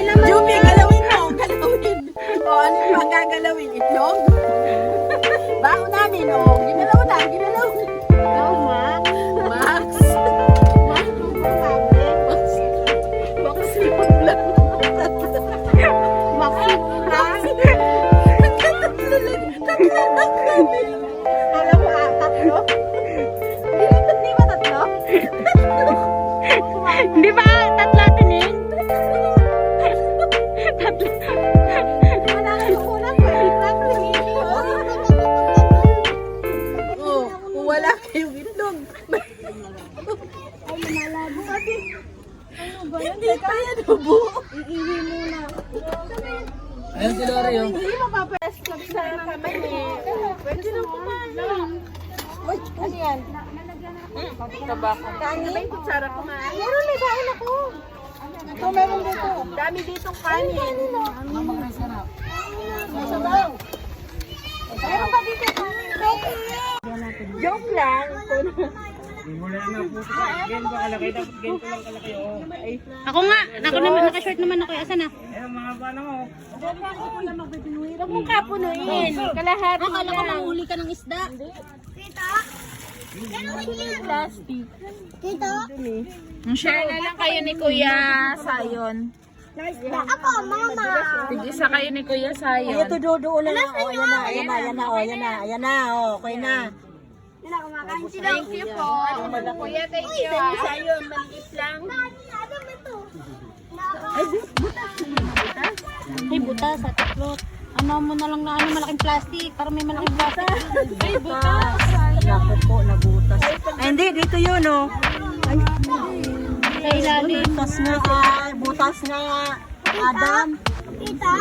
Jupi, galawin mo. Galawin. O, ano yung mga gagalawin? Itlog? Baon namin, o. Ginalaw na, ginalaw. Max. Max. Max yung lang. Max yung lang. Tatlo lang kami. Alam mo, tatlo? Di ba tatlo? Di ba? Tatlo tining? Tatlo. Wala kayo kulang, pwede tatlo. Oh, kung wala kayong itlog. Ay, malabo kasi. Ano ba yan? Hindi pa yan, buo. Iiwi muna. Ayun si Lori, oh. Hindi mapapasklog sa kamay eh. Pwede nang kumain. Uy, ano yan? Kabaka. Kanin? May kutsara kumain. Meron, may kain ako. Ito, meron dito. Dami ditong kanin. Mamag-rice ka na. Masabaw. Meron pa dito kanin. Joke lang. Wala na po. Ganyan ba kalaki? Dapat ganyan ko lang kalaki, oh. Ako nga. Ako naman. Naka-short naman ako. Asan na? Ayun, mga bana mo. Huwag mong kapunuin. Kalahati lang. Akala ko manghuli ka ng isda. Plastic. Share na lang kayo ni Kuya Sayon. Ako, mama. Tig-isa kayo ni Kuya Sayon. Ito, doon na. O, ayan na, ayan na, ayan na, o, ayan na, ayan na, o, okay na. Thank you po. Kuya, thank you. Sayon, maliit lang. Ay, butas sa tatlot. Ano mo na lang na malaking plastic para may malaking plastic. Ay, butas. Naku po, nabutas. Ay, hindi, dito yun, o. Ay, Sa ilalim. butas na, butas na, Adam. Tita?